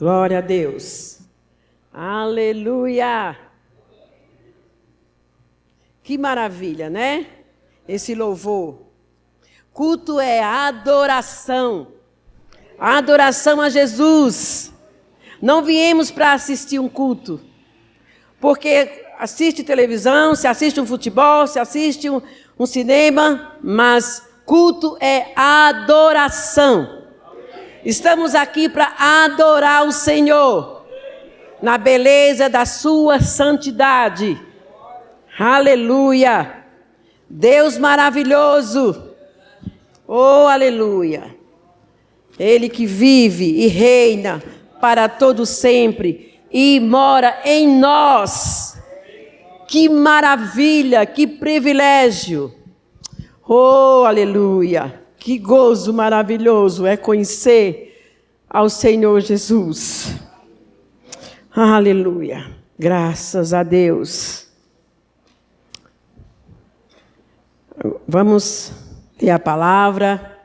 Glória a Deus. Aleluia. Que maravilha, né? Esse louvor. Culto é adoração. Adoração a Jesus. Não viemos para assistir um culto. Porque assiste televisão, se assiste um futebol, se assiste um cinema, mas culto é adoração. Estamos aqui para adorar o Senhor, na beleza da sua santidade. Aleluia! Deus maravilhoso! Oh, aleluia! Ele que vive e reina para todo sempre e mora em nós. Que maravilha, que privilégio! Oh, aleluia! Que gozo maravilhoso é conhecer ao Senhor Jesus. Aleluia. Graças a Deus. Vamos ler a palavra.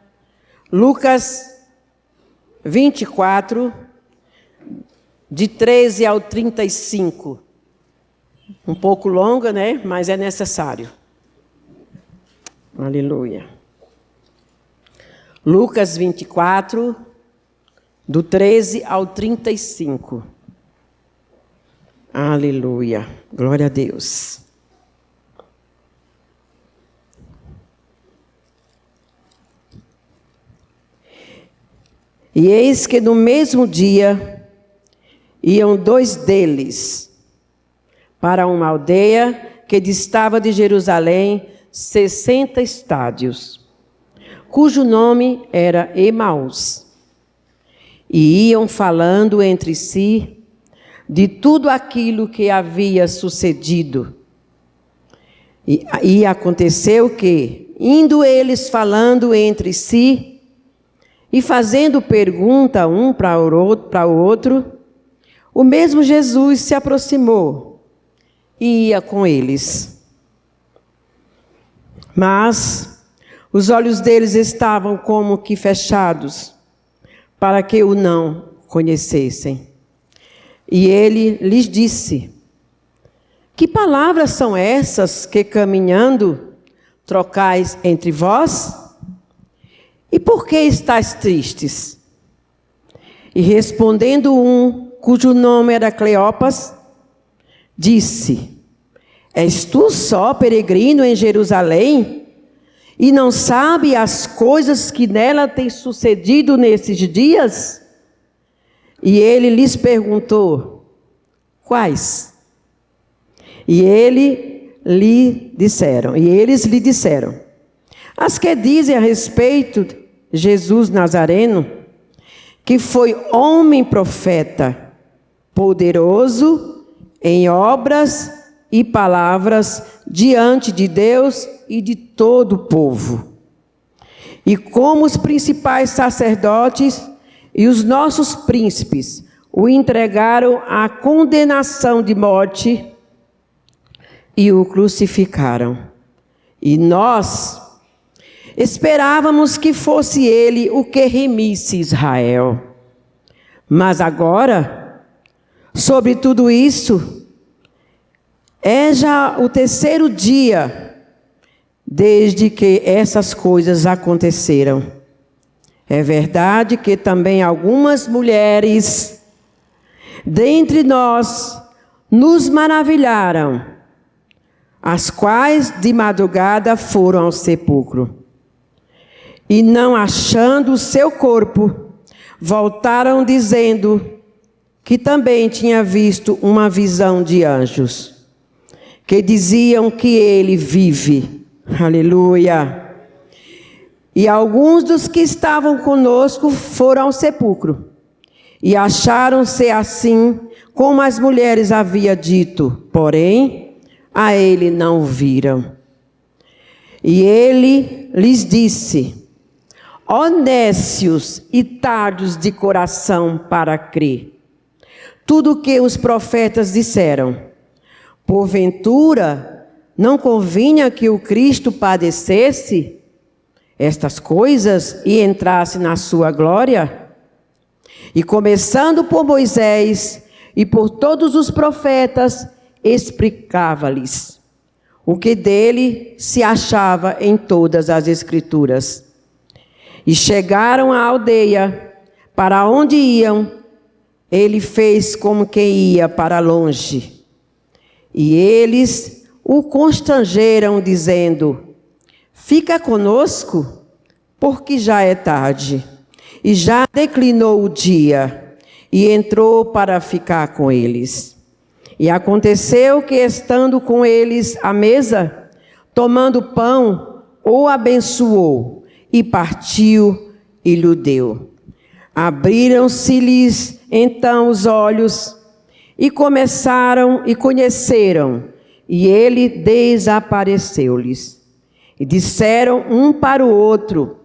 Lucas 24, de 13 ao 35. Um pouco longa, né? Mas é necessário. Aleluia. Lucas 24, do 13 ao 35. Aleluia. Glória a Deus. E eis que no mesmo dia iam 2 deles para uma aldeia que distava de Jerusalém 60 estádios, cujo nome era Emaús. E iam falando entre si de tudo aquilo que havia sucedido. E aconteceu que, indo eles falando entre si e fazendo pergunta um para o outro, o mesmo Jesus se aproximou e ia com eles. Mas os olhos deles estavam como que fechados, para que o não conhecessem. E ele lhes disse: que palavras são essas que, caminhando, trocais entre vós? E por que estáis tristes? E respondendo um, cujo nome era Cleopas, disse: és tu só peregrino em Jerusalém? E não sabe as coisas que nela têm sucedido nesses dias? E ele lhes perguntou: quais? E eles lhe disseram: as que dizem a respeito de Jesus Nazareno, que foi homem profeta, poderoso em obras e palavras diante de Deus e de todo o povo. E como os principais sacerdotes e os nossos príncipes o entregaram à condenação de morte e o crucificaram. E nós esperávamos que fosse ele o que remisse Israel. Mas agora, sobre tudo isso, é já o 3º dia desde que essas coisas aconteceram. É verdade que também algumas mulheres dentre nós nos maravilharam, as quais de madrugada foram ao sepulcro. E não achando o seu corpo, voltaram dizendo que também tinha visto uma visão de anjos, que diziam que ele vive. Aleluia! E alguns dos que estavam conosco foram ao sepulcro, e acharam-se assim como as mulheres haviam dito, porém a ele não o viram. E ele lhes disse: ó nécios e tardos de coração para crer tudo o que os profetas disseram. Porventura, não convinha que o Cristo padecesse estas coisas e entrasse na sua glória? E começando por Moisés e por todos os profetas, explicava-lhes o que dele se achava em todas as Escrituras. E chegaram à aldeia, para onde iam, ele fez como quem ia para longe. E eles o constrangeram, dizendo: fica conosco, porque já é tarde, e já declinou o dia. E entrou para ficar com eles. E aconteceu que, estando com eles à mesa, tomando pão, o abençoou, e partiu e lhe deu. Abriram-se-lhes então os olhos, e conheceram, e ele desapareceu-lhes. E disseram um para o outro: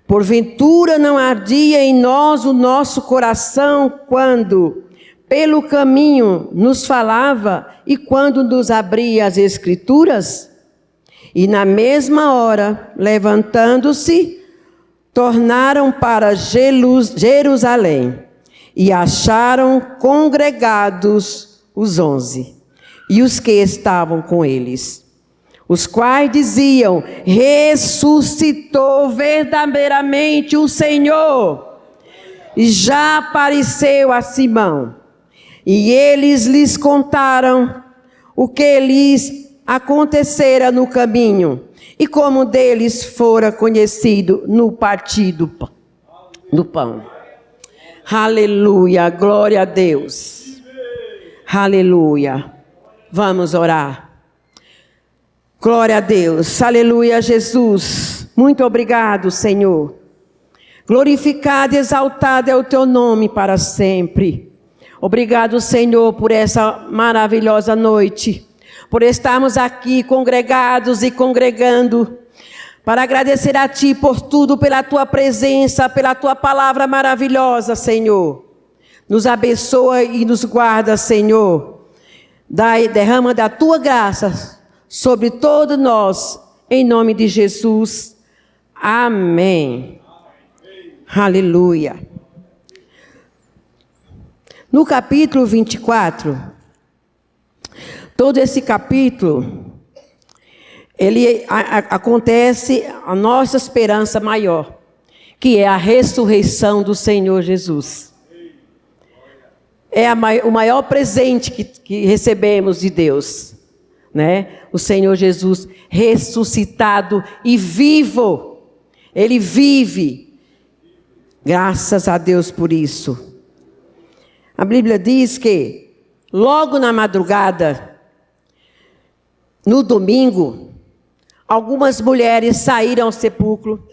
porventura não ardia em nós o nosso coração quando pelo caminho nos falava e quando nos abria as Escrituras? E na mesma hora, levantando-se, tornaram para Jerusalém e acharam congregados os 11 e os que estavam com eles, os quais diziam: ressuscitou verdadeiramente o Senhor, e já apareceu a Simão. E eles lhes contaram o que lhes acontecera no caminho, e como deles fora conhecido no partir do pão. Aleluia, glória a Deus. Aleluia. Vamos orar. Glória a Deus, aleluia, Jesus. Muito obrigado, Senhor. Glorificado e exaltado é o teu nome para sempre. Obrigado, Senhor, por essa maravilhosa noite, por estarmos aqui congregados e congregando, para agradecer a Ti por tudo, pela Tua presença, pela Tua palavra maravilhosa, Senhor. Nos abençoa e nos guarda, Senhor. Derrama da Tua graça sobre todos nós, em nome de Jesus. Amém. Aleluia. No capítulo 24, todo esse capítulo, ele acontece a nossa esperança maior, que é a ressurreição do Senhor Jesus. É o maior presente que recebemos de Deus, né? O Senhor Jesus ressuscitado e vivo. Ele vive. Graças a Deus por isso. A Bíblia diz que logo na madrugada, no domingo, algumas mulheres saíram ao sepulcro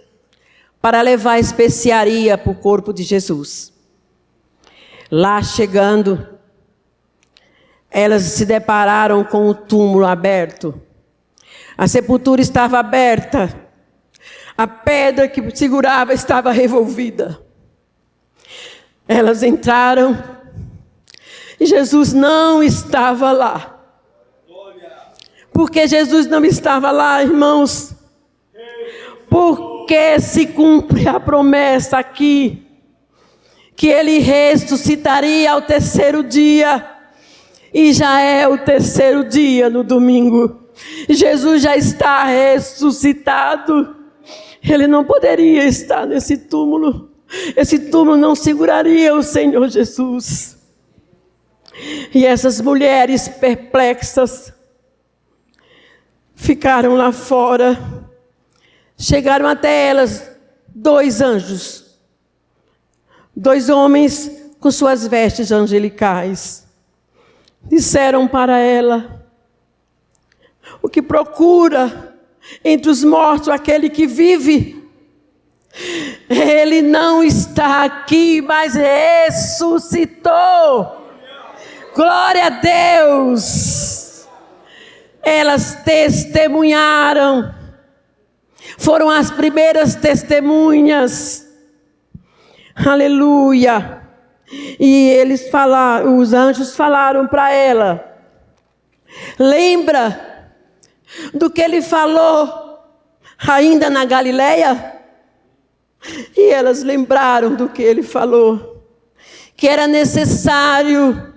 para levar especiaria para o corpo de Jesus. Lá chegando, elas se depararam com o túmulo aberto. A sepultura estava aberta. A pedra que segurava estava revolvida. Elas entraram e Jesus não estava lá. Porque Jesus não estava lá, irmãos? Porque se cumpre a promessa aqui, que Ele ressuscitaria ao terceiro dia. E já é o terceiro dia no domingo. Jesus já está ressuscitado. Ele não poderia estar nesse túmulo. Esse túmulo não seguraria o Senhor Jesus. E essas mulheres perplexas ficaram lá fora. Chegaram até elas 2 anjos, 2 homens com suas vestes angelicais. Disseram para ela: o que procura entre os mortos aquele que vive? Ele não está aqui, mas ressuscitou. Glória a Deus. Elas testemunharam. Foram as primeiras testemunhas. Aleluia. E eles falaram, os anjos falaram para ela: lembra do que ele falou ainda na Galileia? E elas lembraram do que ele falou. que era necessário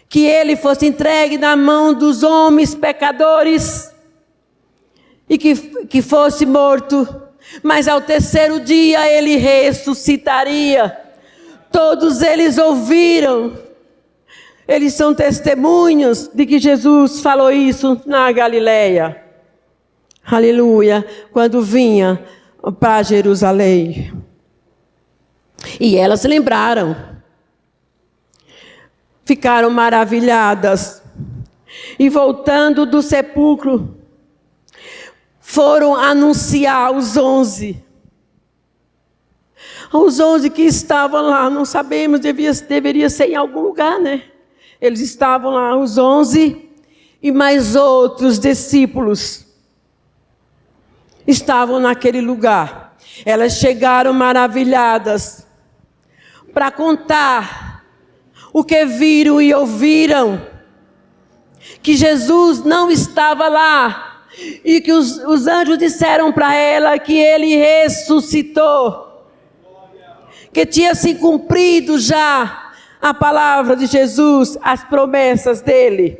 que ele fosse entregue na mão dos homens pecadores e que fosse morto, mas ao terceiro dia ele ressuscitaria. Todos eles ouviram, eles são testemunhas de que Jesus falou isso na Galileia. Aleluia, quando vinha para Jerusalém. E elas lembraram, ficaram maravilhadas, e voltando do sepulcro, foram anunciar aos 11. Os 11 que estavam lá, não sabemos, deveria ser em algum lugar, né? Eles estavam lá, os 11, e mais outros discípulos estavam naquele lugar. Elas chegaram maravilhadas para contar o que viram e ouviram, que Jesus não estava lá, e que os anjos disseram para ela que ele ressuscitou, que tinha se cumprido já a palavra de Jesus, as promessas dele.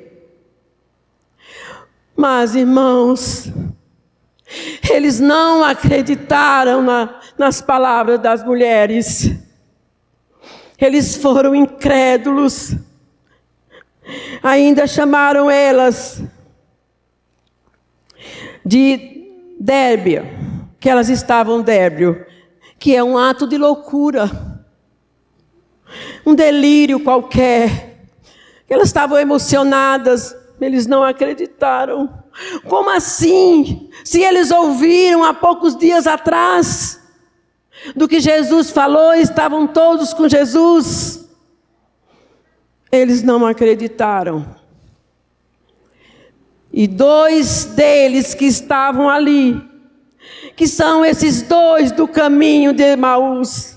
Mas, irmãos, eles não acreditaram nas palavras das mulheres. Eles foram incrédulos. Ainda chamaram elas de débia, que elas estavam débrio, que é um ato de loucura, um delírio qualquer. Elas estavam emocionadas, eles não acreditaram. Como assim? Se eles ouviram há poucos dias atrás do que Jesus falou, estavam todos com Jesus. Eles não acreditaram. E 2 deles que estavam ali, que são esses 2 do caminho de Emaús,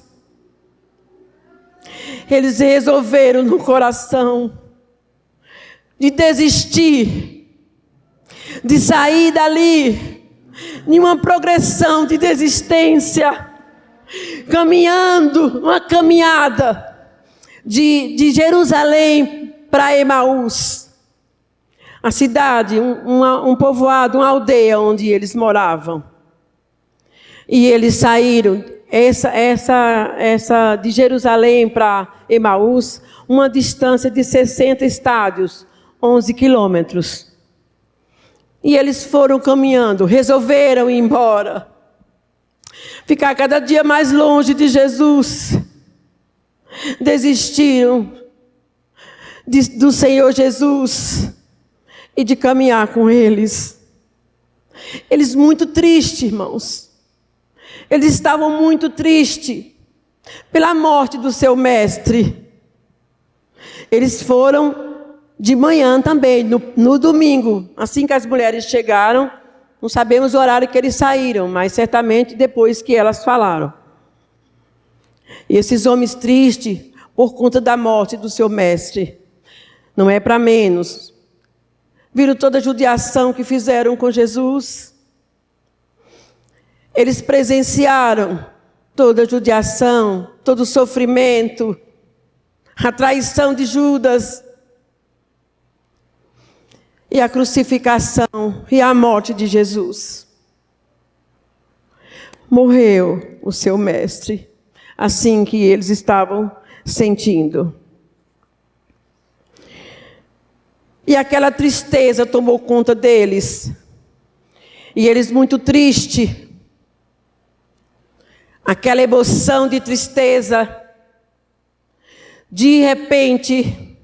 eles resolveram no coração de desistir, de sair dali, em uma progressão de desistência, caminhando, uma caminhada de Jerusalém para Emaús, a cidade, um povoado, uma aldeia onde eles moravam. E eles saíram, essa de Jerusalém para Emaús, uma distância de 60 estádios, 11 quilômetros. E eles foram caminhando, resolveram ir embora, ficar cada dia mais longe de Jesus. Desistiram do Senhor Jesus e de caminhar com eles. Eles muito tristes, irmãos. Eles estavam muito tristes pela morte do seu mestre. Eles foram de manhã também, no domingo, assim que as mulheres chegaram. Não sabemos o horário que eles saíram, mas certamente depois que elas falaram. E esses homens tristes por conta da morte do seu mestre, não é para menos. Viram toda a judiação que fizeram com Jesus. Eles presenciaram toda a judiação, todo o sofrimento, a traição de Judas, e a crucificação e a morte de Jesus. Morreu o seu mestre, assim que eles estavam sentindo. E aquela tristeza tomou conta deles. E eles muito tristes. Aquela emoção de tristeza. De repente,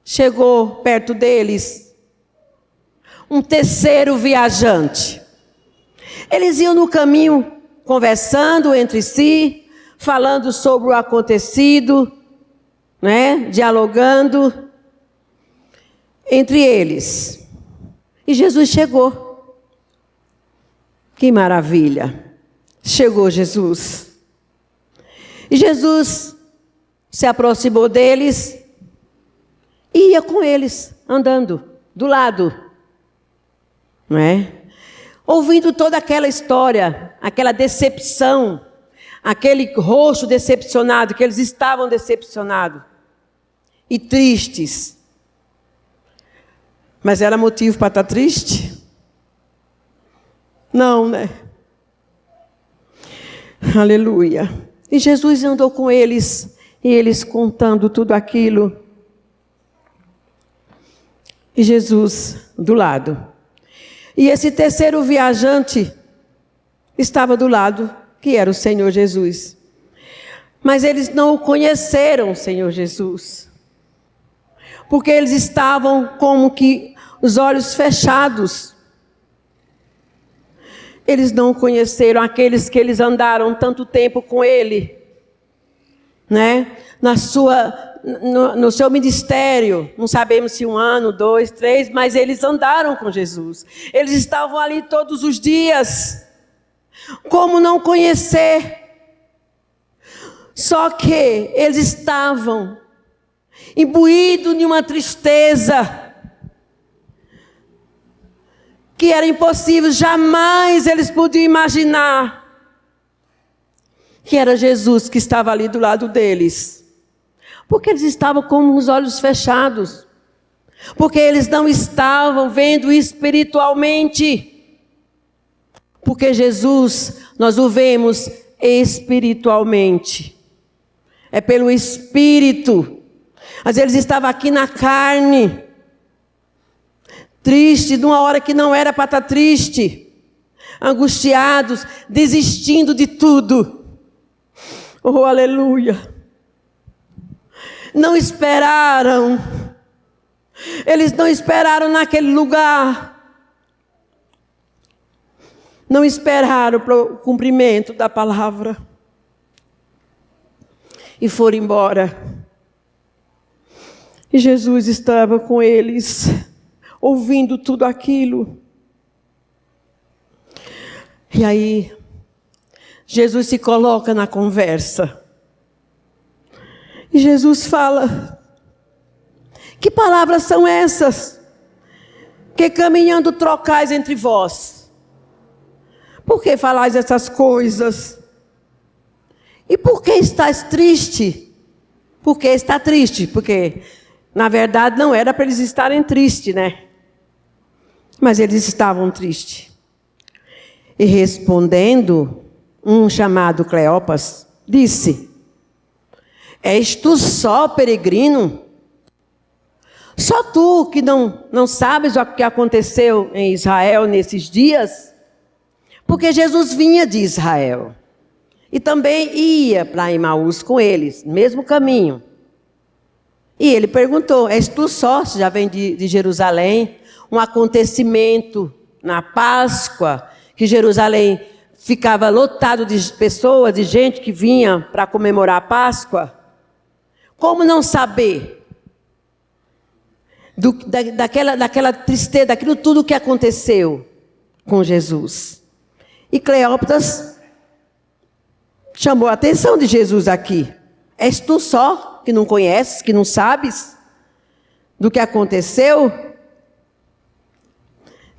chegou perto deles um terceiro viajante. Eles iam no caminho conversando entre si, falando sobre o acontecido, né? Dialogando entre eles. E Jesus chegou. Que maravilha! Chegou Jesus. E Jesus se aproximou deles e ia com eles, andando do lado, não é? Ouvindo toda aquela história, aquela decepção, aquele rosto decepcionado, que eles estavam decepcionados e tristes. Mas era motivo para estar triste? Não, né? Aleluia. E Jesus andou com eles, e eles contando tudo aquilo. E Jesus do lado. E esse terceiro viajante estava do lado, que era o Senhor Jesus. Mas eles não o conheceram, o Senhor Jesus. Porque eles estavam como que os olhos fechados. Eles não conheceram aqueles que eles andaram tanto tempo com Ele, né? No seu ministério, não sabemos se 1 ano, 2, 3, mas eles andaram com Jesus. Eles estavam ali todos os dias. Como não conhecer? Só que eles estavam imbuídos de uma tristeza que era impossível, jamais eles podiam imaginar que era Jesus que estava ali do lado deles. Porque eles estavam com os olhos fechados. Porque eles não estavam vendo espiritualmente. Porque Jesus, nós o vemos espiritualmente. É pelo Espírito. Mas eles estavam aqui na carne. Triste, numa hora que não era para estar triste. Angustiados, desistindo de tudo. Oh, aleluia. Não esperaram. Eles não esperaram naquele lugar. Não esperaram o cumprimento da palavra. E foram embora. E Jesus estava com eles, ouvindo tudo aquilo. E aí, Jesus se coloca na conversa. E Jesus fala: que palavras são essas? Que caminhando trocais entre vós? Por que falais essas coisas? E por que estás triste? Por que está triste? Porque, na verdade, não era para eles estarem tristes, né? Mas eles estavam tristes. E respondendo, um chamado Cleopas disse: és tu só peregrino? Só tu que não sabes o que aconteceu em Israel nesses dias? Porque Jesus vinha de Israel. E também ia para Emaús com eles, mesmo caminho. E ele perguntou: és tu só, já vem de Jerusalém? Um acontecimento na Páscoa, que Jerusalém ficava lotado de pessoas, de gente que vinha para comemorar a Páscoa. Como não saber daquela tristeza, daquilo tudo que aconteceu com Jesus? E Cleópas chamou a atenção de Jesus aqui. És tu só que não conheces, que não sabes do que aconteceu?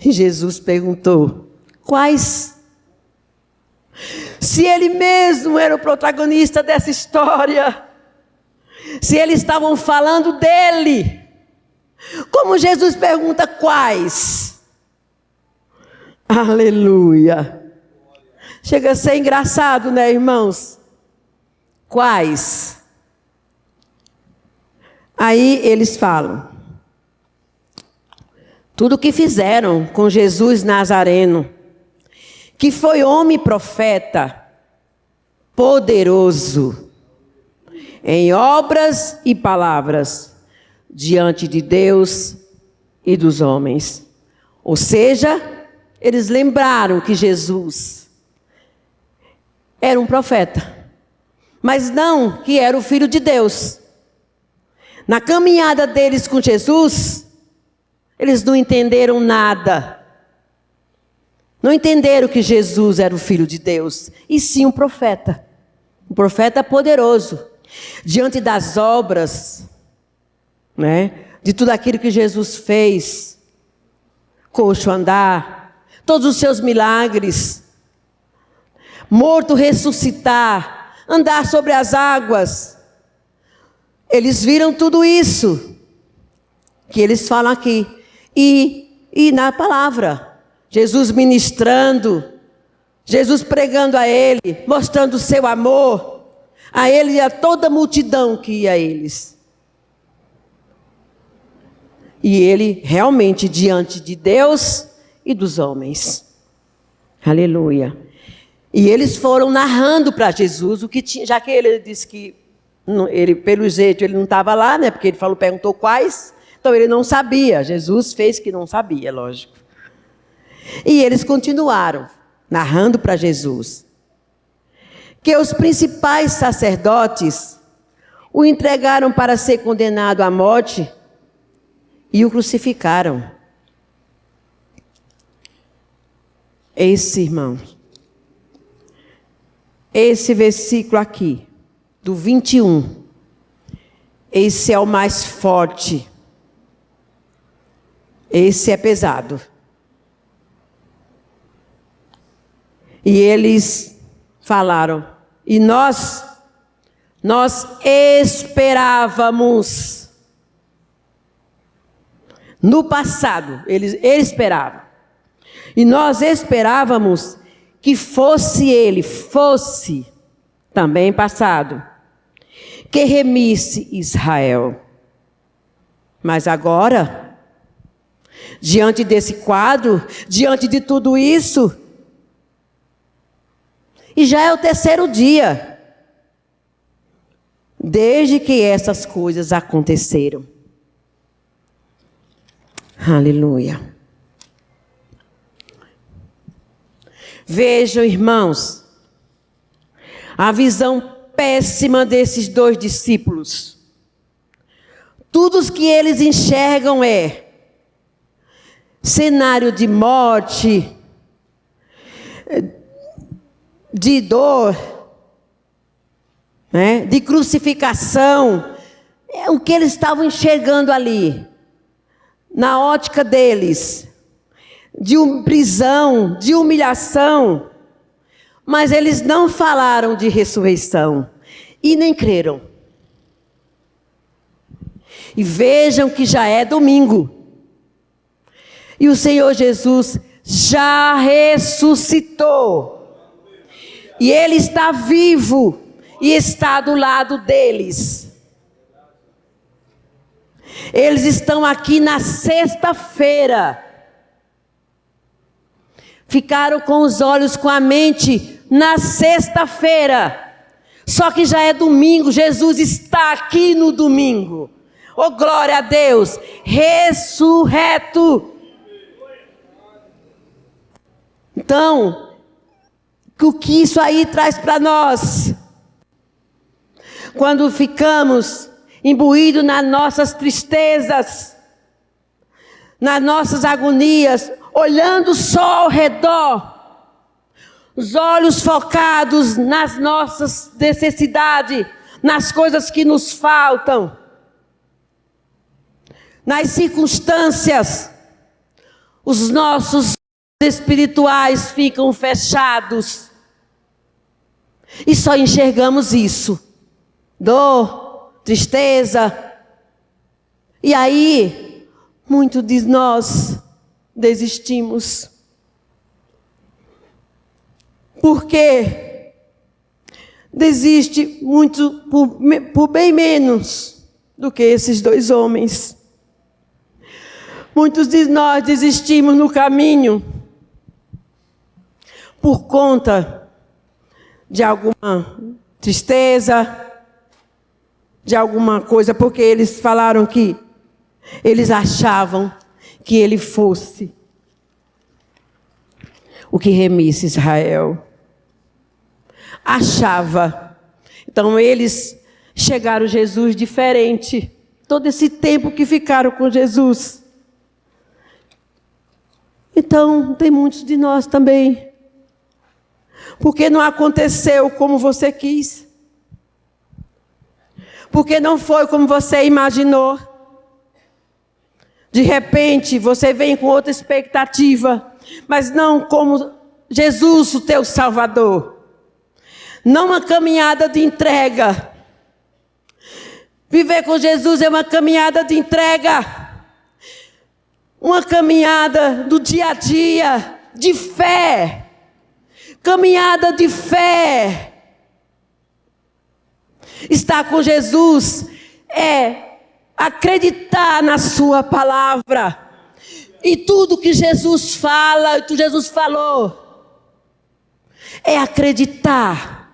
E Jesus perguntou: quais? Se ele mesmo era o protagonista dessa história, se eles estavam falando dele, como Jesus pergunta quais? Aleluia! Chega a ser engraçado, né, irmãos? Quais? Aí eles falam: tudo o que fizeram com Jesus Nazareno, que foi homem profeta, poderoso, em obras e palavras, diante de Deus e dos homens. Ou seja, eles lembraram que Jesus era um profeta, mas não que era o Filho de Deus. Na caminhada deles com Jesus, eles não entenderam nada. Não entenderam que Jesus era o Filho de Deus, e sim um profeta poderoso. Diante das obras, né, de tudo aquilo que Jesus fez, coxo andar, todos os seus milagres. morto ressuscitar, andar sobre as águas. Eles viram tudo isso que eles falam aqui. E na palavra, Jesus ministrando, Jesus pregando a ele, mostrando o seu amor a ele e a toda a multidão que ia a eles. E ele realmente diante de Deus e dos homens. Aleluia. E eles foram narrando para Jesus o que tinha, já que ele disse que ele, pelo jeito, ele não estava lá, né? Porque ele perguntou quais, então ele não sabia. Jesus fez que não sabia, lógico. E eles continuaram narrando para Jesus que os principais sacerdotes o entregaram para ser condenado à morte e o crucificaram. Irmão, esse versículo aqui, do 21, esse é o mais forte. Esse é pesado. E eles falaram, e nós esperávamos. No passado, eles esperavam. E nós esperávamos que fosse também passado, que remisse Israel. Mas agora, diante desse quadro, diante de tudo isso, e já é o terceiro dia, desde que essas coisas aconteceram. Aleluia. Vejam, irmãos, a visão péssima desses dois discípulos. Tudo o que eles enxergam é cenário de morte, de dor, né? De crucificação. É o que eles estavam enxergando ali, na ótica deles, de prisão, de humilhação. Mas eles não falaram de ressurreição e nem creram. E vejam que já é domingo. E o Senhor Jesus já ressuscitou. E Ele está vivo e está do lado deles. Eles estão aqui na sexta-feira. Ficaram com os olhos, com a mente na sexta-feira. Só que já é domingo, Jesus está aqui no domingo. Oh, glória a Deus, ressurreto. Então, o que isso aí traz para nós? Quando ficamos imbuídos nas nossas tristezas, nas nossas agonias, olhando só ao redor, os olhos focados nas nossas necessidades, nas coisas que nos faltam, nas circunstâncias, os nossos espirituais ficam fechados e só enxergamos isso: dor, tristeza. E aí, muitos de nós desistimos. Por quê? Desiste muito por bem menos do que esses dois homens. Muitos de nós desistimos no caminho por conta de alguma tristeza, de alguma coisa, porque eles falaram que eles achavam que ele fosse o que remisse Israel. Achava. Então eles chegaram a Jesus diferente. Todo esse tempo que ficaram com Jesus. Então tem muitos de nós também. Porque não aconteceu como você quis. Porque não foi como você imaginou. De repente, você vem com outra expectativa, mas não como Jesus, o teu Salvador. não uma caminhada de entrega. Viver com Jesus é uma caminhada de entrega, uma caminhada do dia a dia, de fé, caminhada de fé. Estar com Jesus é acreditar na sua palavra, e tudo que Jesus fala, que Jesus falou, é acreditar,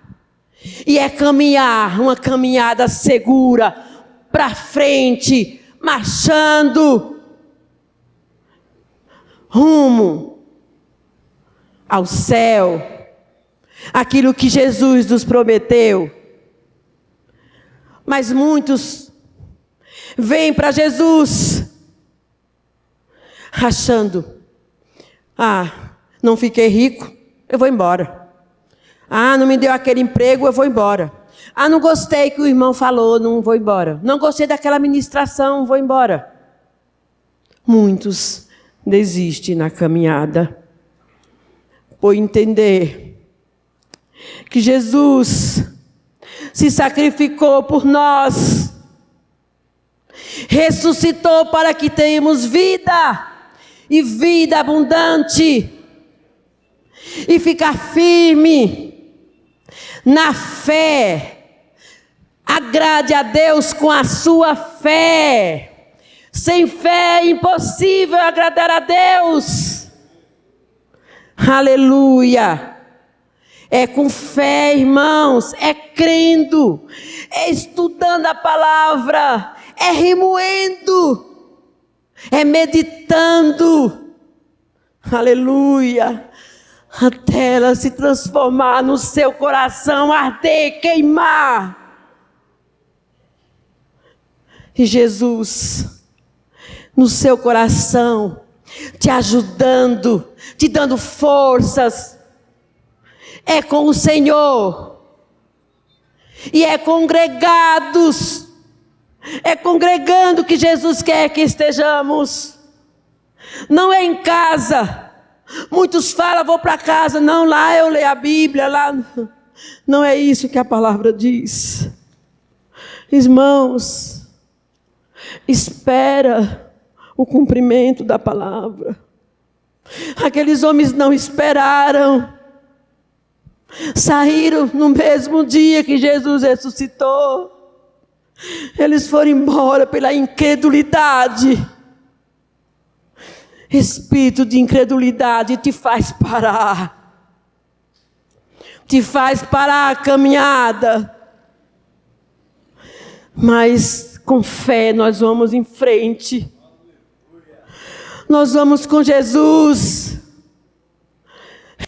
e é caminhar, uma caminhada segura, para frente, marchando, rumo ao céu, aquilo que Jesus nos prometeu. Mas muitos vêm para Jesus achando: não fiquei rico, eu vou embora. Não me deu aquele emprego, eu vou embora. Não gostei que o irmão falou, não vou embora. Não gostei daquela ministração, vou embora. Muitos desistem na caminhada por entender que Jesus se sacrificou por nós, ressuscitou para que tenhamos vida, e vida abundante, e ficar firme na fé. Agrade a Deus com a sua fé. Sem fé é impossível agradar a Deus. Aleluia. É com fé, irmãos, é crendo, é estudando a palavra, é remoendo, é meditando. Aleluia. Até ela se transformar no seu coração, arder, queimar. E Jesus, no seu coração, te ajudando, te dando forças. É com o Senhor. E é congregados. É congregando que Jesus quer que estejamos. Não é em casa. Muitos falam, vou para casa. Não, lá eu leio a Bíblia. Lá. Não é isso que a palavra diz. Irmãos, espera o cumprimento da palavra. Aqueles homens não esperaram. Saíram no mesmo dia que Jesus ressuscitou. Eles foram embora pela incredulidade. Espírito de incredulidade te faz parar. Te faz parar a caminhada. Mas com fé nós vamos em frente. Nós vamos com Jesus.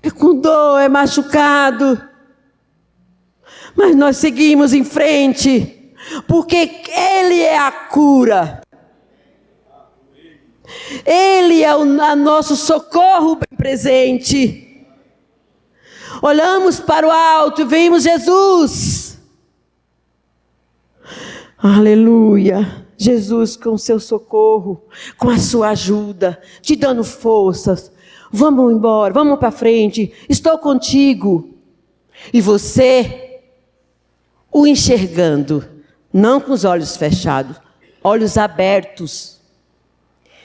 É com dor, é machucado. Mas nós seguimos em frente. Porque Ele é a cura. Ele é o nosso socorro bem presente. Olhamos para o alto e vemos Jesus. Aleluia. Jesus com seu socorro, com a sua ajuda, te dando forças. Vamos embora, vamos para frente. Estou contigo. E você o enxergando, não com os olhos fechados, olhos abertos.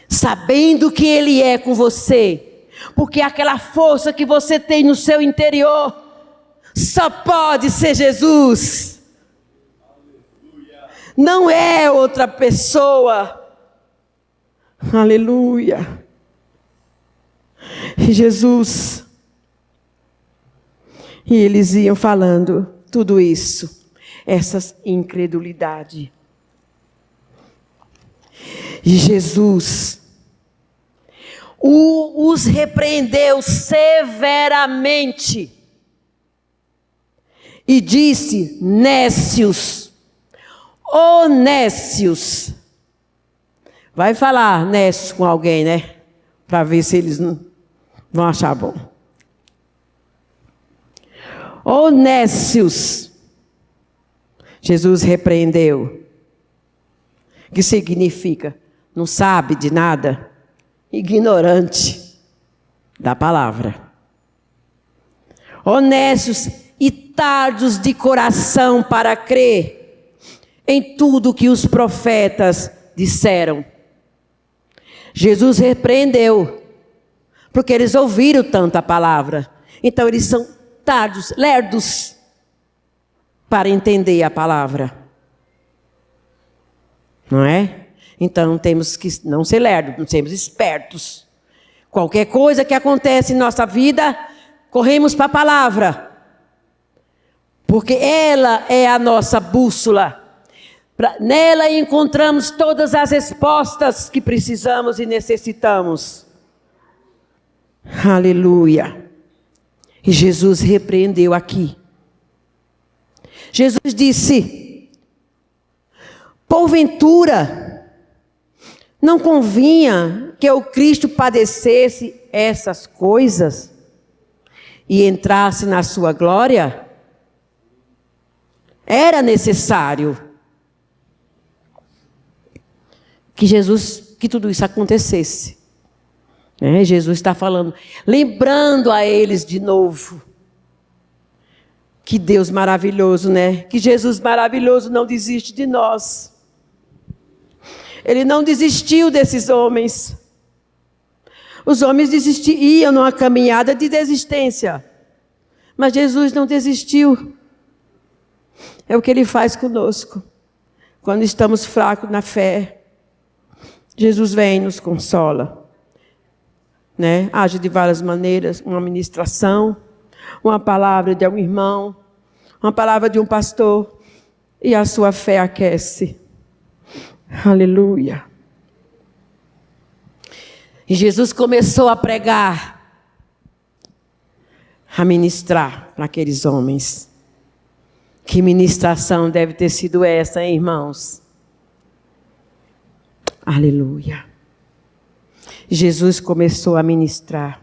Sabendo que Ele é com você. Porque aquela força que você tem no seu interior só pode ser Jesus. Não é outra pessoa. Aleluia. E Jesus. E eles iam falando tudo isso. Essa incredulidade. E Jesus os repreendeu severamente. E disse: nécios. Ô nécios. Vai falar nécios com alguém, né? Para ver se eles não vão achar bom. Ô nécios. Jesus repreendeu. Que significa? Não sabe de nada? Ignorante da palavra. Ô nécios e tardos de coração para crer em tudo que os profetas disseram. Jesus repreendeu, porque eles ouviram tanto a palavra. Então eles são tardos, lerdos, para entender a palavra. Não é? Então temos que não ser lerdos, sermos espertos. Qualquer coisa que acontece em nossa vida, corremos para a palavra. Porque ela é a nossa bússola. Nela encontramos todas as respostas que precisamos e necessitamos. Aleluia. E Jesus repreendeu aqui. Jesus disse: porventura, não convinha que o Cristo padecesse essas coisas e entrasse na sua glória? Era necessário que tudo isso acontecesse. Jesus está falando, lembrando a eles de novo. Que Deus maravilhoso, né? Que Jesus maravilhoso não desiste de nós. Ele não desistiu desses homens. Os homens iam numa caminhada de desistência. Mas Jesus não desistiu. É o que Ele faz conosco. Quando estamos fracos na fé, Jesus vem e nos consola. Age de várias maneiras, uma ministração, uma palavra de um irmão, uma palavra de um pastor, e a sua fé aquece. Aleluia. E Jesus começou a pregar, a ministrar para aqueles homens. Que ministração deve ter sido essa, hein, irmãos? Aleluia. Jesus começou a ministrar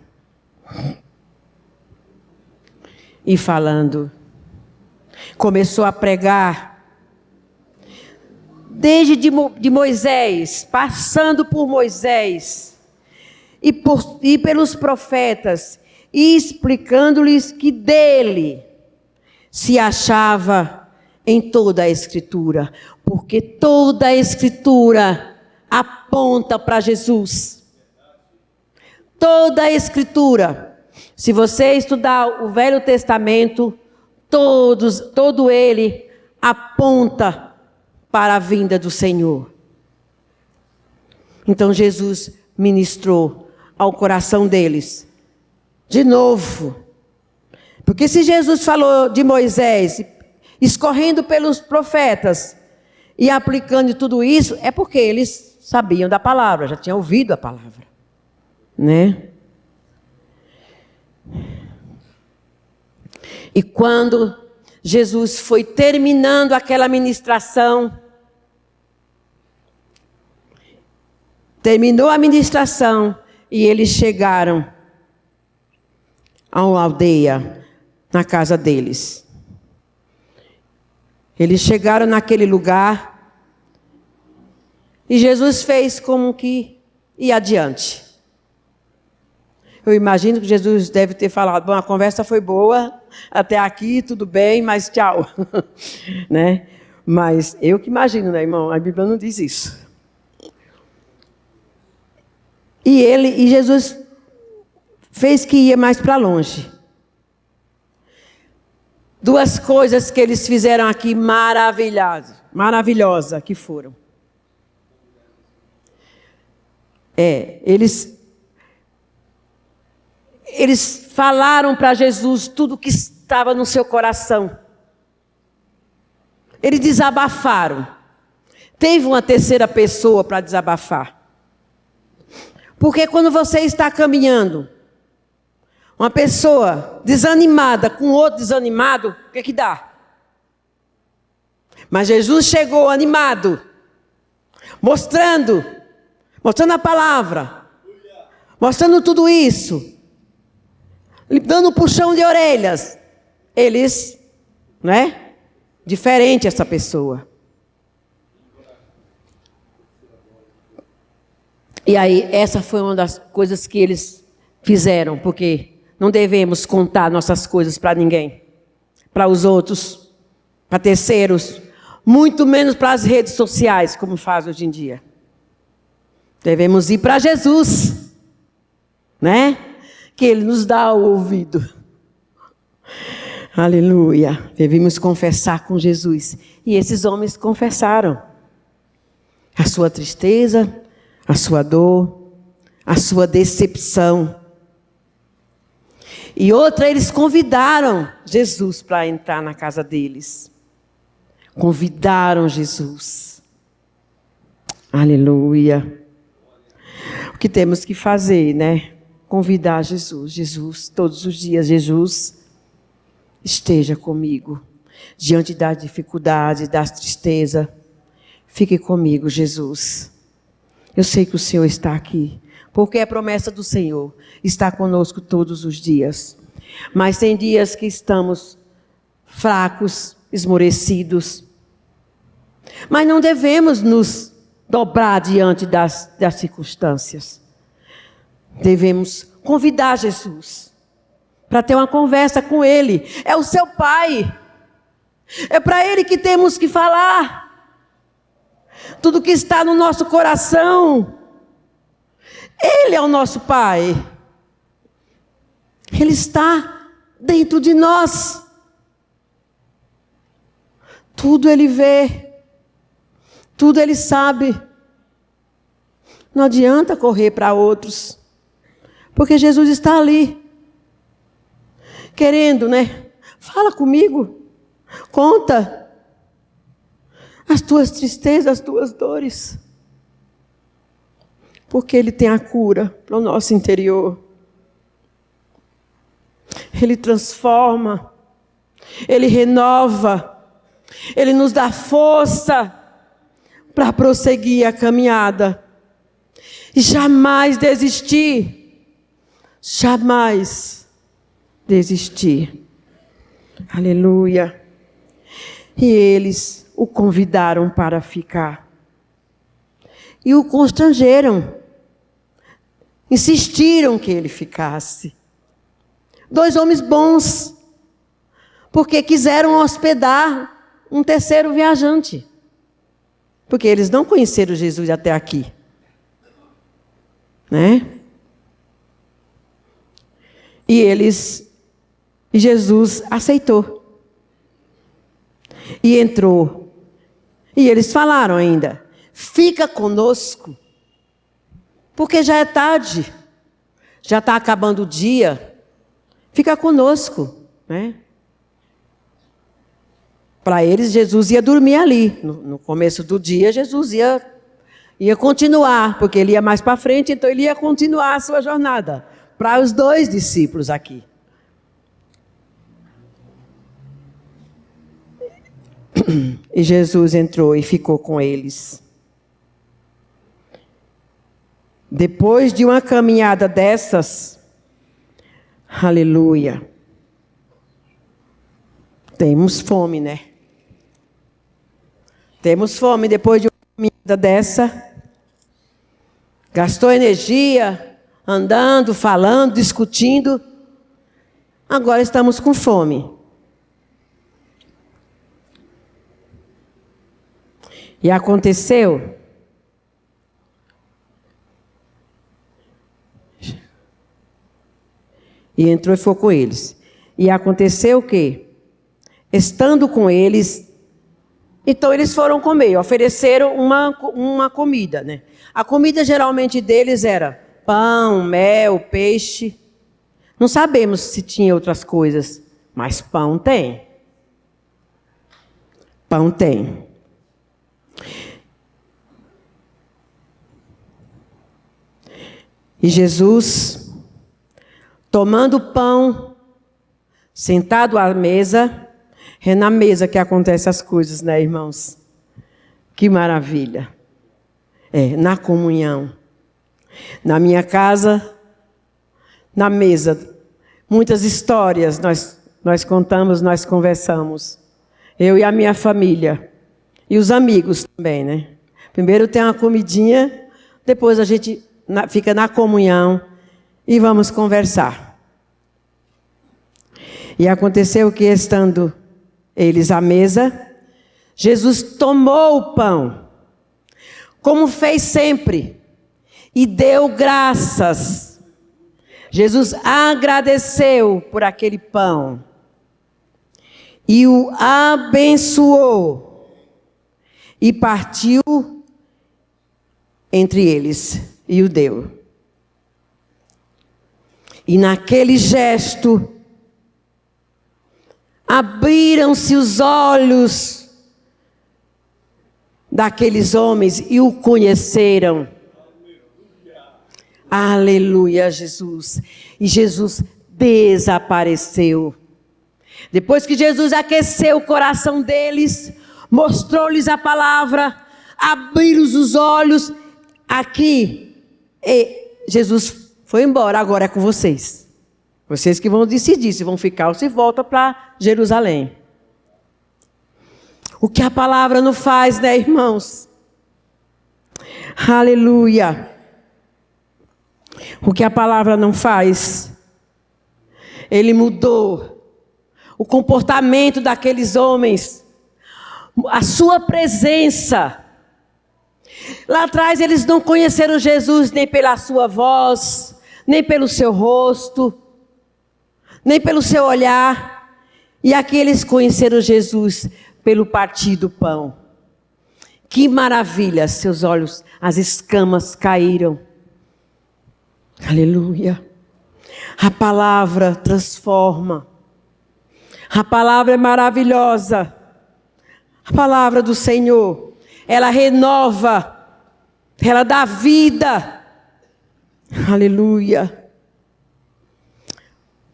e falando, começou a pregar desde de Moisés, passando por Moisés e pelos profetas, e explicando-lhes que dele se achava em toda a Escritura, porque toda a Escritura aponta para Jesus. Toda a Escritura. Se você estudar o Velho Testamento, todo ele aponta para a vinda do Senhor. Então Jesus ministrou ao coração deles, de novo. Porque se Jesus falou de Moisés, escorrendo pelos profetas e aplicando tudo isso, é porque eles sabiam da palavra, já tinham ouvido a palavra. E quando Jesus foi terminando aquela ministração, terminou a ministração e eles chegaram a uma aldeia na casa deles. Eles chegaram naquele lugar e Jesus fez como que ia adiante. Eu imagino que Jesus deve ter falado, bom, a conversa foi boa, até aqui tudo bem, mas tchau. Mas eu que imagino, irmão? A Bíblia não diz isso. E Jesus fez que ia mais para longe. Duas coisas que eles fizeram aqui maravilhosa que foram. Eles falaram para Jesus tudo o que estava no seu coração. Eles desabafaram. Teve uma terceira pessoa para desabafar. Porque quando você está caminhando, uma pessoa desanimada com outro desanimado, o que dá? Mas Jesus chegou animado, mostrando a palavra, mostrando tudo isso, dando um puxão de orelhas. Eles, diferente essa pessoa. E aí, essa foi uma das coisas que eles fizeram, porque não devemos contar nossas coisas para ninguém. para os outros, para terceiros, muito menos para as redes sociais, como faz hoje em dia. Devemos ir para Jesus, né? Que Ele nos dá o ouvido. Aleluia. Devemos confessar com Jesus. E esses homens confessaram a sua tristeza, a sua dor, a sua decepção. E outra, eles convidaram Jesus para entrar na casa deles. Convidaram Jesus. Aleluia. O que temos que fazer, né? Convidar Jesus. Jesus, todos os dias, Jesus, esteja comigo. Diante das dificuldades, das tristezas, fique comigo, Jesus. Eu sei que o Senhor está aqui, porque é promessa do Senhor. Está conosco todos os dias. Mas tem dias que estamos fracos, esmorecidos. Mas não devemos nos dobrar diante das circunstâncias. Devemos convidar Jesus para ter uma conversa com Ele. É o seu Pai. É para Ele que temos que falar. Tudo que está no nosso coração. Ele é o nosso Pai. Ele está dentro de nós. Tudo Ele vê. Tudo Ele sabe. Não adianta correr para outros. Porque Jesus está ali. Querendo, né? Fala comigo. Conta as tuas tristezas, as tuas dores. Porque Ele tem a cura para o nosso interior. Ele transforma. Ele renova. Ele nos dá força para prosseguir a caminhada. E jamais desistir. Jamais desistir. Aleluia. E eles o convidaram para ficar. E o constrangeram. Insistiram que ele ficasse. 2 homens bons. Porque quiseram hospedar um terceiro viajante. Porque eles não conheceram Jesus até aqui. Né? E Jesus aceitou. E entrou. E eles falaram ainda: fica conosco. Porque já é tarde. Já está acabando o dia. Fica conosco. Né? Para eles, Jesus ia dormir ali. No começo do dia, Jesus ia continuar. Porque ele ia mais para frente, então ele ia continuar a sua jornada. Para os 2 discípulos aqui. E Jesus entrou e ficou com eles. Depois de uma caminhada dessas, aleluia, temos fome, né? Temos fome depois de uma caminhada dessa. Gastou energia, andando, falando, discutindo. Agora estamos com fome. E aconteceu e entrou e foi com eles. E aconteceu o quê? Estando com eles, então eles foram comer, ofereceram uma comida, né? A comida geralmente deles era pão, mel, peixe. Não sabemos se tinha outras coisas, mas pão tem. Pão tem. E Jesus, tomando o pão, sentado à mesa, é na mesa que acontecem as coisas, né, irmãos? Que maravilha. É, na comunhão. Na minha casa, na mesa, muitas histórias nós contamos, nós conversamos. Eu e a minha família. E os amigos também, né? Primeiro tem uma comidinha, depois a gente fica na comunhão e vamos conversar. E aconteceu que, estando eles à mesa, Jesus tomou o pão, como fez sempre, e deu graças. Jesus agradeceu por aquele pão e o abençoou e partiu entre eles e o deu. E naquele gesto, abriram-se os olhos daqueles homens e o conheceram. Aleluia, Jesus. E Jesus desapareceu. Depois que Jesus aqueceu o coração deles, mostrou-lhes a palavra, abriu os olhos, aqui, e Jesus foi embora, agora é com vocês. Vocês que vão decidir se vão ficar ou se voltam para Jerusalém. O que a palavra não faz, né, irmãos? Aleluia. O que a palavra não faz. Ele mudou o comportamento daqueles homens, a sua presença. Lá atrás eles não conheceram Jesus nem pela sua voz, nem pelo seu rosto, nem pelo seu olhar. E aqui eles conheceram Jesus pelo partir do pão. Que maravilha, seus olhos, as escamas caíram. Aleluia. A palavra transforma. A palavra é maravilhosa. A palavra do Senhor, ela renova, ela dá vida. Aleluia.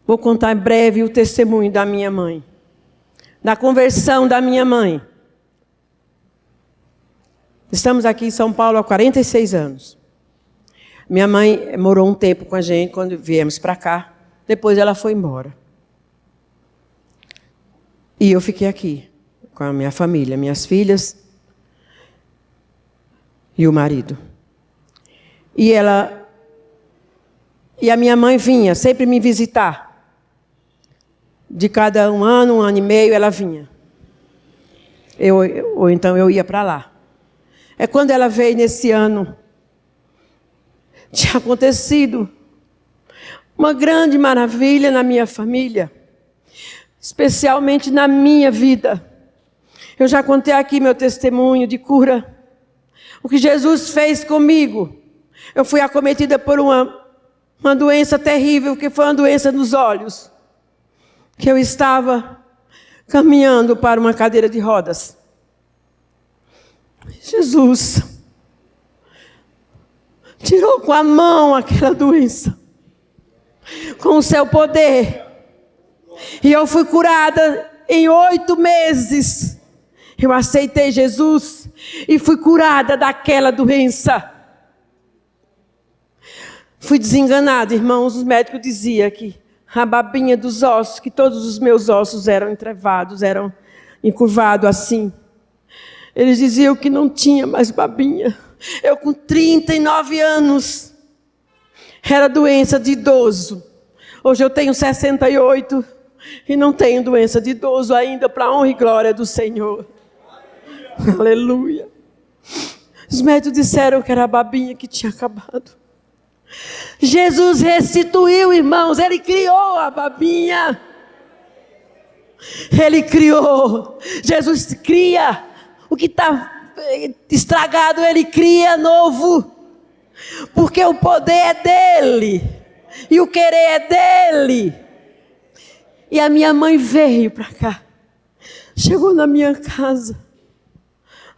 Vou contar em breve o testemunho da minha mãe, da conversão da minha mãe. Estamos aqui em São Paulo há 46 anos. Minha mãe morou um tempo com a gente quando viemos para cá. Depois ela foi embora. E eu fiquei aqui com a minha família, minhas filhas e o marido. E a minha mãe vinha sempre me visitar. De cada um ano e meio, ela vinha. Ou então eu ia para lá. É quando ela veio nesse ano, tinha acontecido uma grande maravilha na minha família, especialmente na minha vida. Eu já contei aqui meu testemunho de cura. O que Jesus fez comigo. Eu fui acometida por uma doença terrível, que foi uma doença nos olhos. Que eu estava caminhando para uma cadeira de rodas. Jesus tirou com a mão aquela doença, com o seu poder. E eu fui curada em 8 meses. Eu aceitei Jesus e fui curada daquela doença. Fui desenganada, irmãos. Os médicos diziam que a babinha dos ossos, que todos os meus ossos eram entrevados, eram encurvados assim. Eles diziam que não tinha mais babinha. Eu com 39 anos, era doença de idoso. Hoje eu tenho 68 e não tenho doença de idoso ainda, para a honra e glória do Senhor. Aleluia. Os médicos disseram que era a babinha que tinha acabado. Jesus restituiu, irmãos. Ele criou a babinha. Ele criou. Jesus cria. O que está estragado, Ele cria novo. Porque o poder é dEle. E o querer é dEle. E a minha mãe veio para cá. Chegou na minha casa.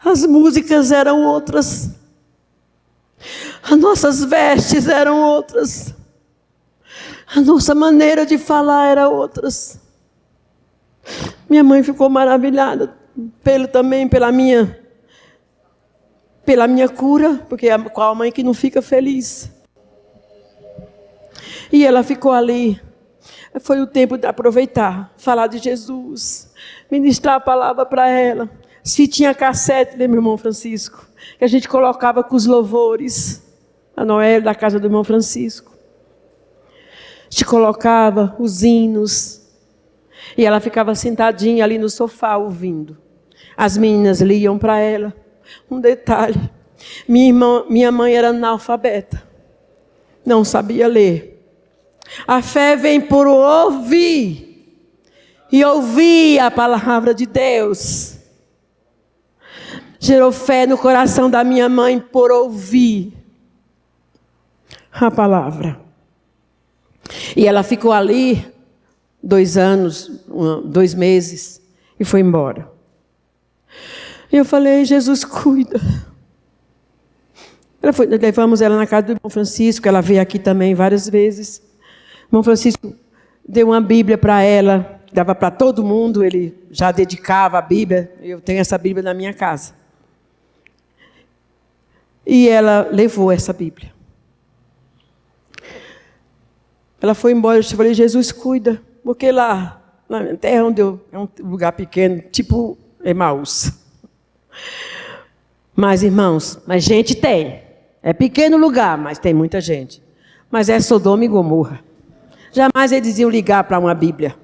As músicas eram outras. As nossas vestes eram outras. A nossa maneira de falar era outras. Minha mãe ficou maravilhada também pela minha cura, porque qual a mãe que não fica feliz? E ela ficou ali. Foi o tempo de aproveitar, falar de Jesus, ministrar a palavra para ela. As fitinhas cassete, né, meu irmão Francisco? Que a gente colocava com os louvores. A Noel da casa do irmão Francisco. A gente colocava os hinos. E ela ficava sentadinha ali no sofá ouvindo. As meninas liam para ela. Um detalhe: minha mãe era analfabeta, não sabia ler. A fé vem por ouvir, e ouvir a palavra de Deus. Gerou fé no coração da minha mãe por ouvir a palavra. E ela ficou ali 2 anos, 2 meses, e foi embora. E eu falei: Jesus, cuida. Levamos ela na casa do irmão Francisco, ela veio aqui também várias vezes. O irmão Francisco deu uma Bíblia para ela, dava para todo mundo, ele já dedicava a Bíblia. Eu tenho essa Bíblia na minha casa. E ela levou essa Bíblia. Ela foi embora, eu falei: Jesus, cuida. Porque lá na terra onde é um lugar pequeno, tipo Emaús. Mas, irmãos, mas gente tem. É pequeno lugar, mas tem muita gente. Mas é Sodoma e Gomorra. Jamais eles iam ligar para uma Bíblia.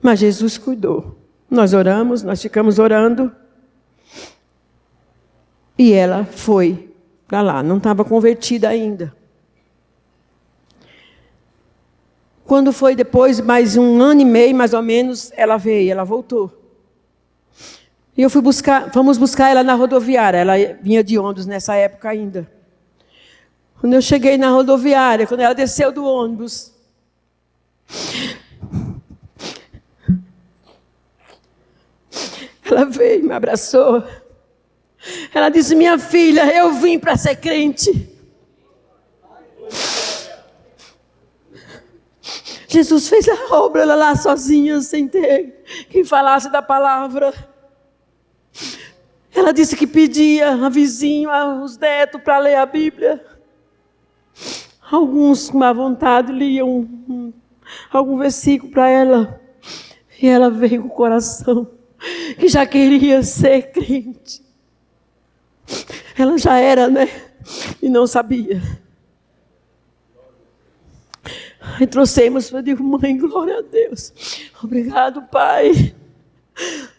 Mas Jesus cuidou. Nós oramos, nós ficamos orando. E ela foi para lá. Não estava convertida ainda. Quando foi depois, mais 1 ano e meio, mais ou menos, ela veio, ela voltou. E eu fomos buscar ela na rodoviária. Ela vinha de ônibus nessa época ainda. Quando eu cheguei na rodoviária, quando ela desceu do ônibus, ela veio, me abraçou. Ela disse: minha filha, eu vim para ser crente. Jesus fez a obra, ela lá sozinha, sem ter quem falasse da palavra. Ela disse que pedia a vizinho, aos netos, para ler a Bíblia. Alguns, com má vontade, liam algum versículo para ela. E ela veio com o coração que já queria ser crente. Ela já era, né? E não sabia. Aí trouxemos, eu digo: mãe, glória a Deus. Obrigado, Pai.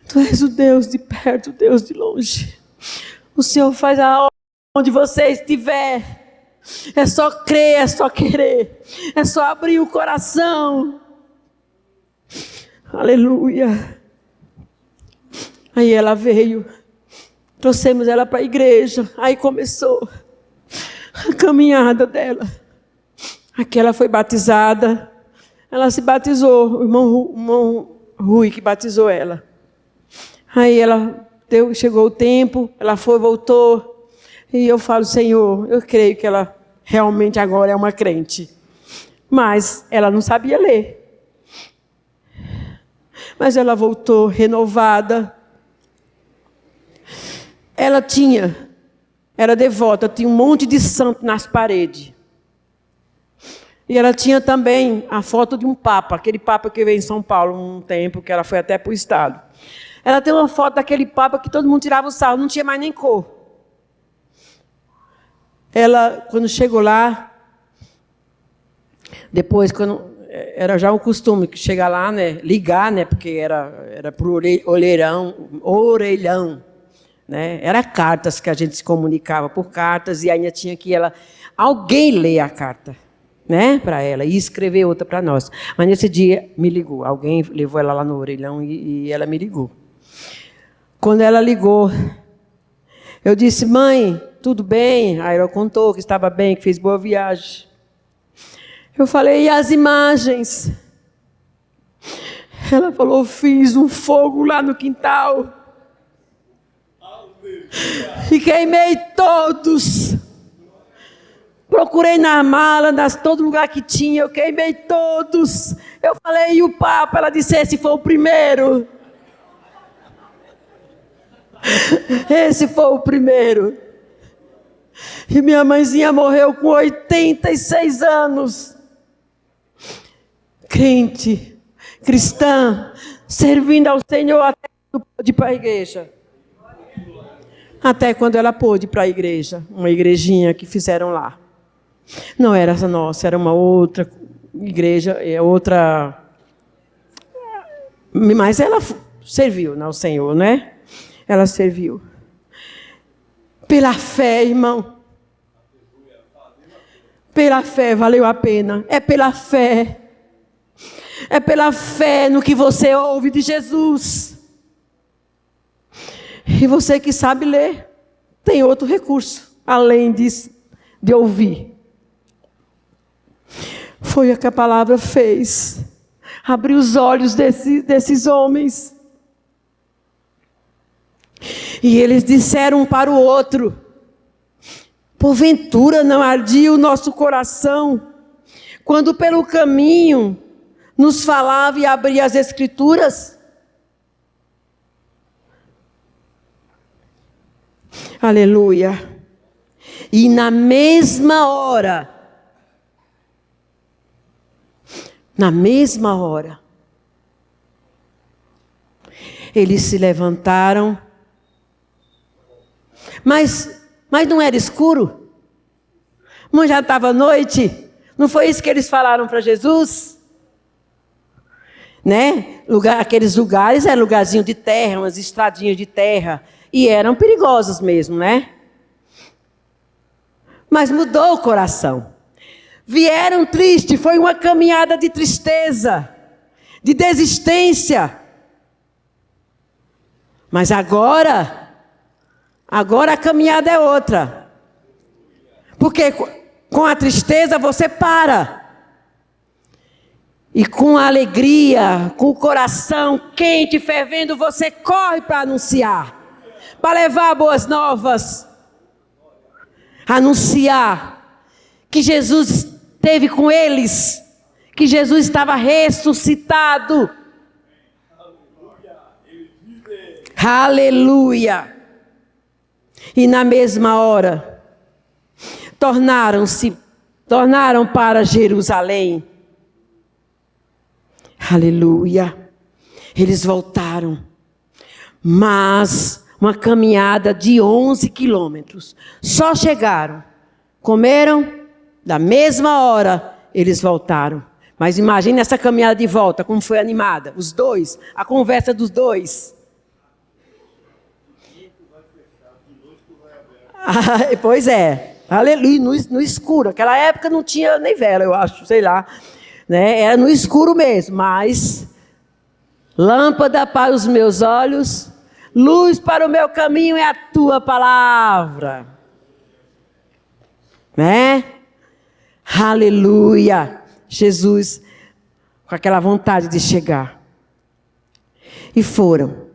Tu és o Deus de perto, o Deus de longe. O Senhor faz a obra onde você estiver. É só crer, é só querer. É só abrir o coração. Aleluia. Aí ela veio. Trouxemos ela para a igreja. Aí começou a caminhada dela. Aqui ela foi batizada. Ela se batizou. O irmão Rui que batizou ela. Aí chegou o tempo. Ela foi, voltou. E eu falo: Senhor, eu creio que ela realmente agora é uma crente. Mas ela não sabia ler. Mas ela voltou renovada. Ela era devota, tinha um monte de santo nas paredes. E ela tinha também a foto de um papa, aquele papa que veio em São Paulo um tempo, que ela foi até para o estado. Ela tem uma foto daquele papa que todo mundo tirava o sarro, não tinha mais nem cor. Ela, quando chegou lá, depois, era já um costume que chegar lá, né, ligar, né, porque era por orelhão, né, era cartas que a gente se comunicava por cartas, e ainda tinha que alguém ler a carta, né, para ela, e escrever outra para nós. Mas nesse dia me ligou, alguém levou ela lá no orelhão e ela me ligou. Quando ela ligou, eu disse: mãe, tudo bem? Aí ela contou que estava bem, que fez boa viagem. Eu falei: e as imagens? Ela falou: fiz um fogo lá no quintal. E queimei todos. Procurei na mala, todo lugar que tinha, eu queimei todos. Eu falei: e o Papa? Ela disse: esse foi o primeiro. Esse foi o primeiro. E minha mãezinha morreu com 86 anos. Crente, cristã, servindo ao Senhor até quando pôde ir para a igreja. Até quando ela pôde ir para a igreja. Uma igrejinha que fizeram lá. Não era essa nossa, era uma outra igreja, é outra... Mas ela serviu ao Senhor, né? Ela serviu. Pela fé, irmão. Pela fé, valeu a pena. É pela fé. É pela fé no que você ouve de Jesus. E você que sabe ler, tem outro recurso, além disso, de ouvir. Foi o que a palavra fez. Abriu os olhos desses homens. E eles disseram um para o outro: porventura não ardia o nosso coração, quando pelo caminho nos falava e abria as Escrituras? Aleluia. E na mesma hora, eles se levantaram. Mas não era escuro? Mas já estava noite? Não foi isso que eles falaram para Jesus? Né? Aqueles lugares eram lugarzinho de terra, umas estradinhas de terra. E eram perigosos mesmo, né? Mas mudou o coração. Vieram tristes, foi uma caminhada de tristeza, de desistência. Mas agora a caminhada é outra. Porque com a tristeza você para. E com a alegria, com o coração quente, fervendo, você corre para anunciar. Para levar boas novas. Anunciar que Jesus esteve com eles. Que Jesus estava ressuscitado. Aleluia. E na mesma hora, tornaram para Jerusalém. Aleluia. Eles voltaram. Mas uma caminhada de 11 quilômetros. Só chegaram. Comeram. Da mesma hora, eles voltaram. Mas imagine essa caminhada de volta, como foi animada. Os dois, a conversa dos dois. Pois é. Aleluia, no escuro. Naquela época não tinha nem vela, eu acho, sei lá. Né? Era no escuro mesmo, mas... lâmpada para os meus olhos, luz para o meu caminho é a tua palavra. Né? Aleluia. Jesus, com aquela vontade de chegar. E foram.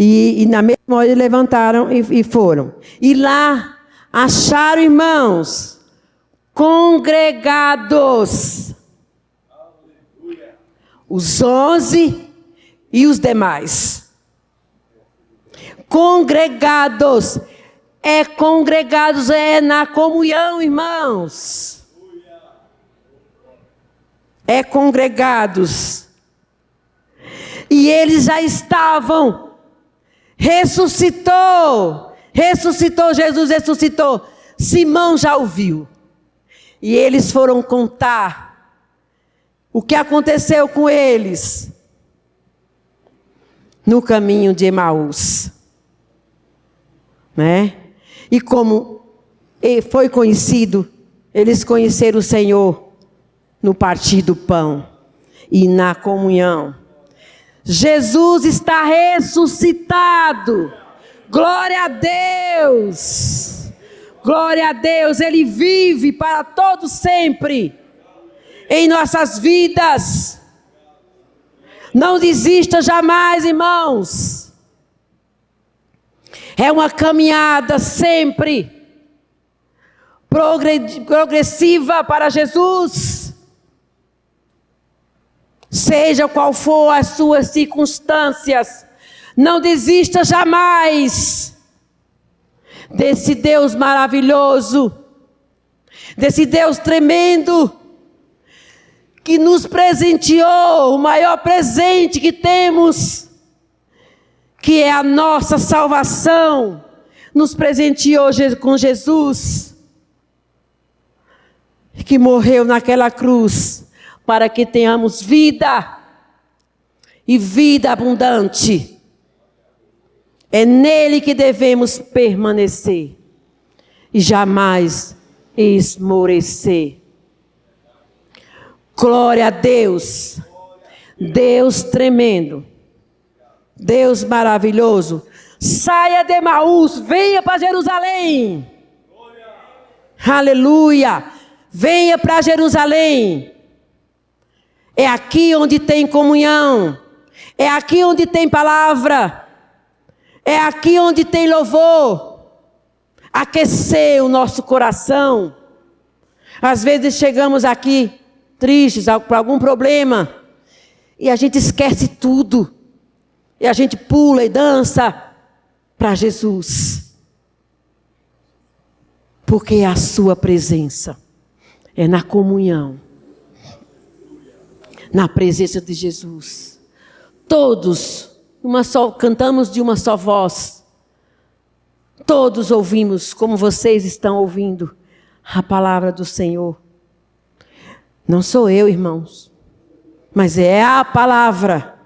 E na mesma hora eles levantaram e foram. E lá acharam irmãos congregados. Os 11 e os demais. Congregados. Congregados é na comunhão, irmãos. Congregados. E eles já estavam. Ressuscitou. Jesus ressuscitou. Simão já ouviu. E eles foram contar o que aconteceu com eles no caminho de Emaús. Né? E como foi conhecido, eles conheceram o Senhor no partir do pão e na comunhão. Jesus está ressuscitado. Glória a Deus. Glória a Deus. Ele vive para todo sempre em nossas vidas. Não desista jamais, irmãos. É uma caminhada sempre progressiva para Jesus. Seja qual for as suas circunstâncias, não desista jamais desse Deus maravilhoso, desse Deus tremendo, que nos presenteou o maior presente que temos, que é a nossa salvação. Nos presenteou com Jesus. que morreu naquela cruz para que tenhamos vida e vida abundante. É nele que devemos permanecer e jamais esmorecer. Glória a Deus. Deus tremendo. Deus maravilhoso. Saia de Emaús, venha para Jerusalém. Aleluia. Venha para Jerusalém. É aqui onde tem comunhão. É aqui onde tem palavra. É aqui onde tem louvor. Aquecer o nosso coração. Às vezes chegamos aqui tristes por algum problema. E a gente esquece tudo. E a gente pula e dança para Jesus. Porque é a sua presença. É na comunhão. Na presença de Jesus. Todos, cantamos de uma só voz. Todos ouvimos, como vocês estão ouvindo, a palavra do Senhor. Não sou eu, irmãos, mas é a palavra.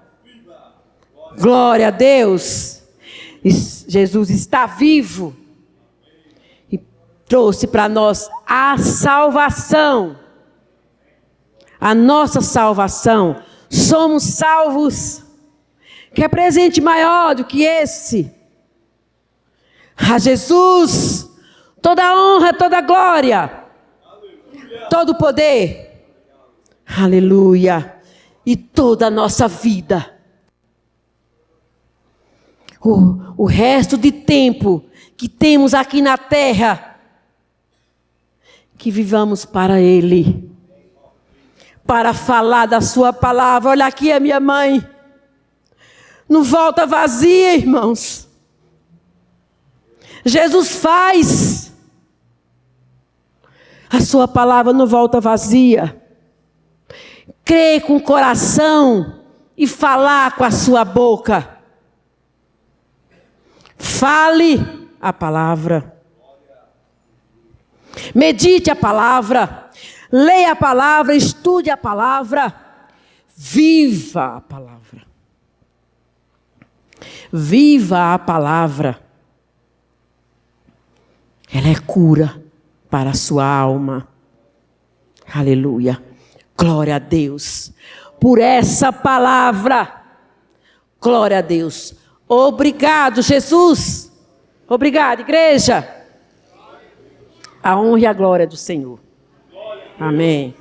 Glória a Deus. Jesus está vivo e trouxe para nós a salvação. A nossa salvação. Somos salvos. Que presente maior do que esse? A Jesus toda a honra, toda a glória, todo o poder. Aleluia. E toda a nossa vida. O resto de tempo que temos aqui na terra, que vivamos para Ele. Para falar da sua palavra. Olha aqui a minha mãe. Não volta vazia, irmãos. Jesus faz. A sua palavra não volta vazia. Crer com o coração e falar com a sua boca. Fale a palavra. Medite a palavra. Leia a palavra, estude a palavra. Viva a palavra. Viva a palavra. Ela é cura para a sua alma. Aleluia. Glória a Deus. Por essa palavra. Glória a Deus. Obrigado, Jesus. Obrigado, igreja. A honra e a glória do Senhor. Amém.